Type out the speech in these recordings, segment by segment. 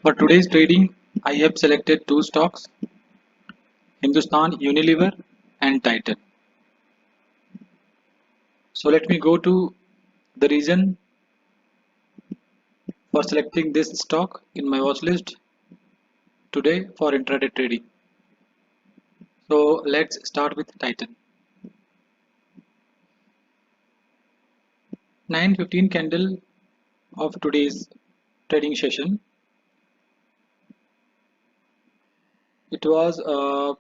For today's trading, I have selected two stocks, Hindustan Unilever and Titan. So let me go to the reason for selecting this stock in my watch list today for intraday trading. So let's start with Titan. 9:15 candle of today's trading session. It was a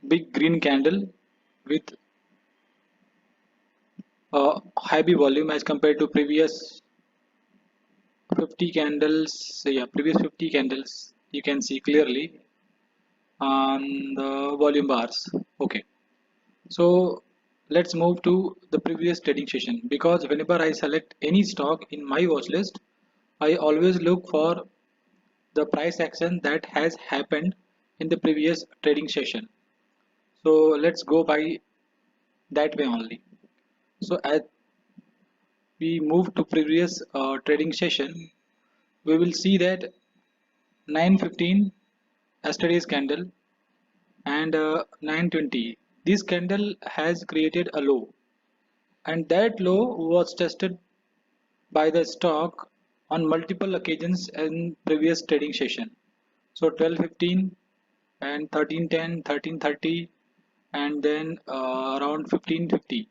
big green candle with a heavy volume as compared to previous 50 candles. Yeah, previous 50 candles you can see clearly on the volume bars. Okay, so let's move to the previous trading session, because whenever I select any stock in my watch list, I always look for the price action that has happened in the previous trading session. So let's go by that way only. So as we move to previous trading session, we will see that 9:15 yesterday's candle and 9:20, this candle has created a low, and that low was tested by the stock on multiple occasions in previous trading session. So 12:15 and 13:10, 13:30, and then around 15:50.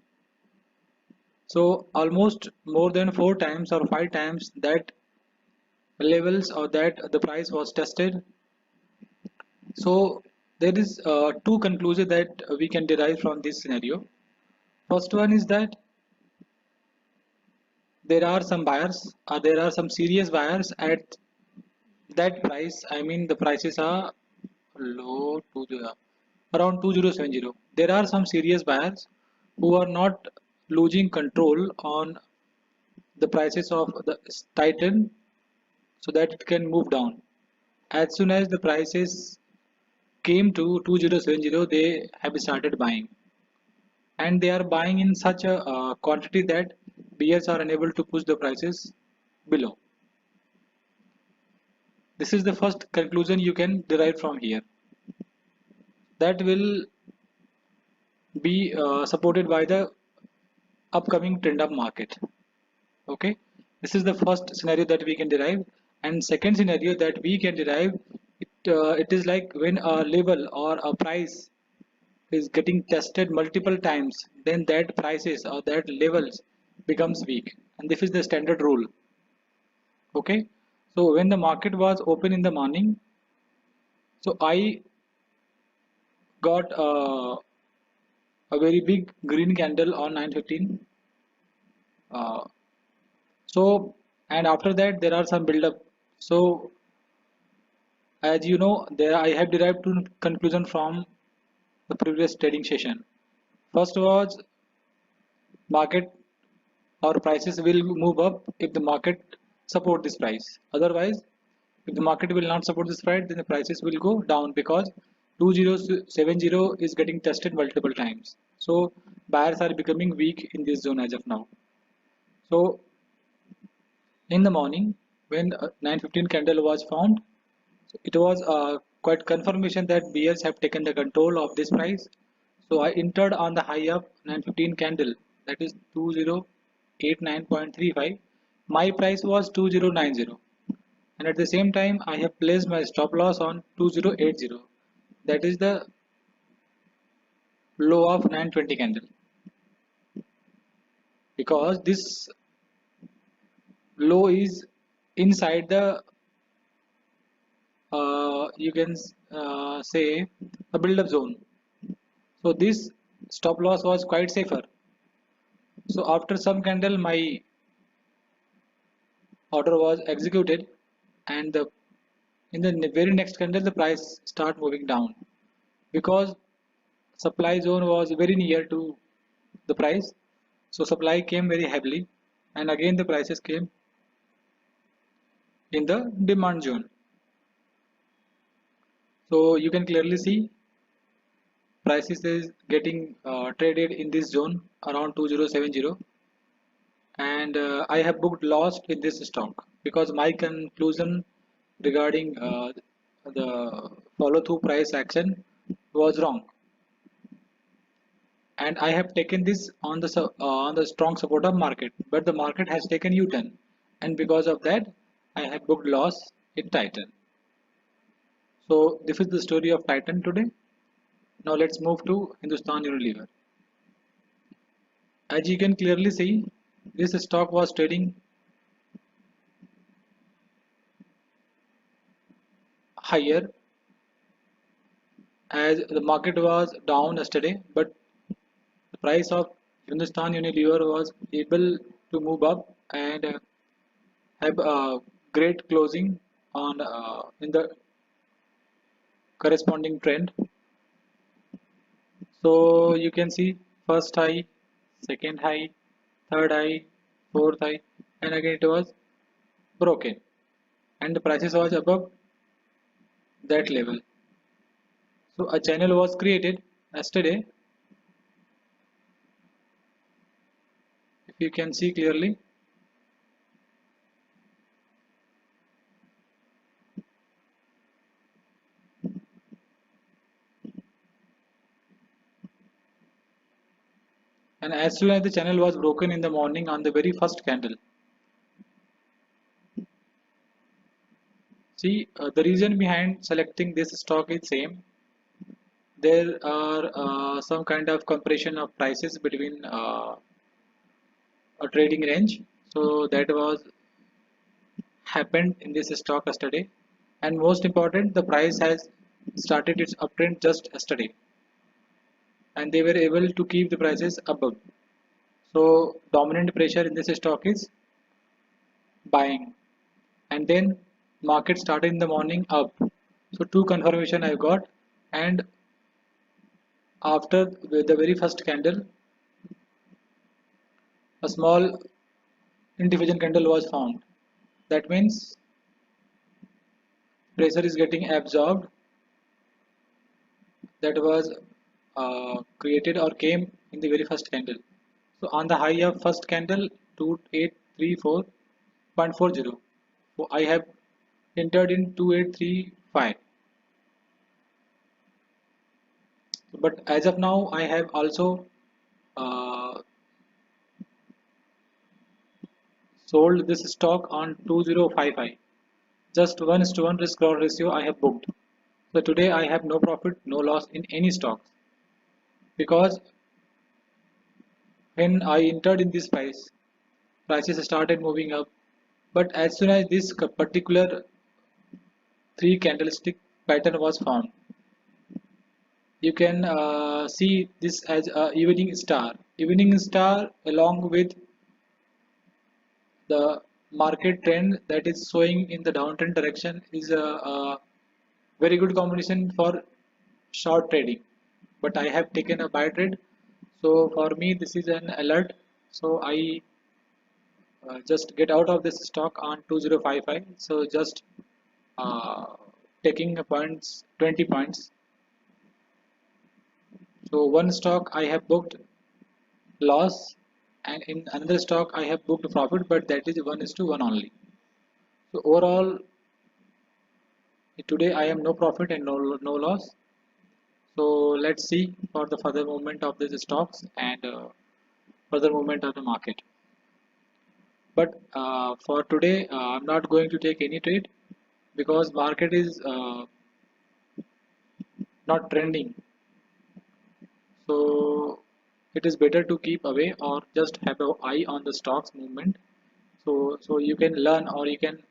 So almost more than 4 times or 5 times that levels or that the price was tested. So there is two conclusions that we can derive from this scenario. First one is that there are some buyers, there are some serious buyers at that price. I mean the prices are low to the around 2070. There are some serious buyers who are not losing control on the prices of the Titan so that it can move down. As soon as the prices came to 2070, they have started buying, and they are buying in such a quantity that buyers are unable to push the prices below. This is the first conclusion you can derive from here. That will be supported by the upcoming trend up market. Okay, this is the first scenario that we can derive, and second scenario that we can derive, it is like when a level or a price is getting tested multiple times, then that prices or that levels becomes weak, and this is the standard rule. Okay, so when the market was open in the morning, so I got a very big green candle on 9:15. uh, so and after that there are some build up. So as you know, there I have derived two conclusion from the previous trading session. First was market or prices will move up if the market support this price. Otherwise, if the market will not support this price, then the prices will go down, because 2070 is getting tested multiple times. So buyers are becoming weak in this zone as of now. So in the morning, when 9:15 candle was found, it was quite confirmation that buyers have taken the control of this price. So I entered on the high of 9:15 candle, that is 2089.35. My price was 2090, and at the same time I have placed my stop loss on 2080, that is the low of 9:20 candle, because this low is inside the you can say a build-up zone. So this stop loss was quite safer. So after some candle, my order was executed, and the in the very next candle the price start moving down, because supply zone was very near to the price. So supply came very heavily, and again the prices came in the demand zone. So you can clearly see prices is getting traded in this zone around 2070, and I have booked loss in this stock, because my conclusion regarding the follow through price action was wrong, and I have taken this on the strong support of market, but the market has taken U-turn, and because of that, I have booked loss in Titan. So this is the story of Titan today. Now let's move to Hindustan Unilever. As you can clearly see, this stock was trading higher as the market was down yesterday, but the price of Hindustan Unilever was able to move up and have a great closing on in the corresponding trend. So you can see first high, second high, third high, fourth high, and again it was broken, and the prices was above that level. So a channel was created yesterday, if you can see clearly. And as soon as the channel was broken in the morning on the very first candle, see the reason behind selecting this stock is same. There are some kind of compression of prices between a trading range. So that was happened in this stock yesterday. And most important, the price has started its uptrend just yesterday, and they were able to keep the prices above. So dominant pressure in this stock is buying, and then market started in the morning up. So two confirmation I got, and after the very first candle, a small indecision candle was found. That means pressure is getting absorbed. That was created or came in the very first candle. So on the high of first candle 2834.40. So I have entered in 2835. But as of now, I have also uh, sold this stock on 2055. Just 1:1 risk reward ratio I have booked. So today I have no profit, no loss in any stocks, because when I entered in this price, prices started moving up. But as soon as this particular three candlestick pattern was found, you can see this as a evening star. Evening star along with the market trend that is showing in the downtrend direction is a very good combination for short trading. But I have taken a buy trade, so for me this is an alert. So I just get out of this stock on 2055. So just uh, taking a points 20 points. So one stock I have booked loss, and in another stock I have booked profit, but that is 1:1 only. So overall today I am no profit and no loss. So let's see for the further movement of these stocks and further movement of the market. But for today I'm not going to take any trade because market is not trending. So it is better to keep away or just have an eye on the stocks movement. So you can learn or you can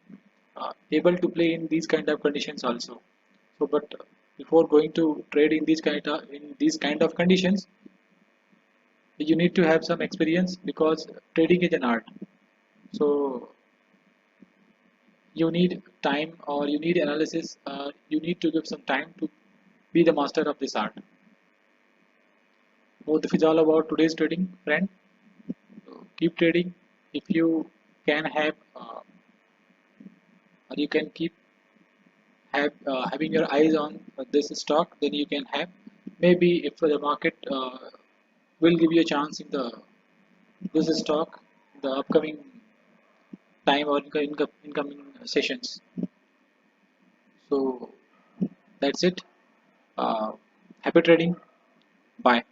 able to play in these kind of conditions also. So but before going to trade in these kind of conditions, you need to have some experience because trading is an art. So you need time or you need analysis. You need to give some time to be the master of this art. So this is all about today's trading, friend. So keep trading. If you can have or you can keep having your eyes on this stock, then you can have maybe if the market will give you a chance in the this stock the upcoming time or incoming sessions. That's it. Happy trading. Bye.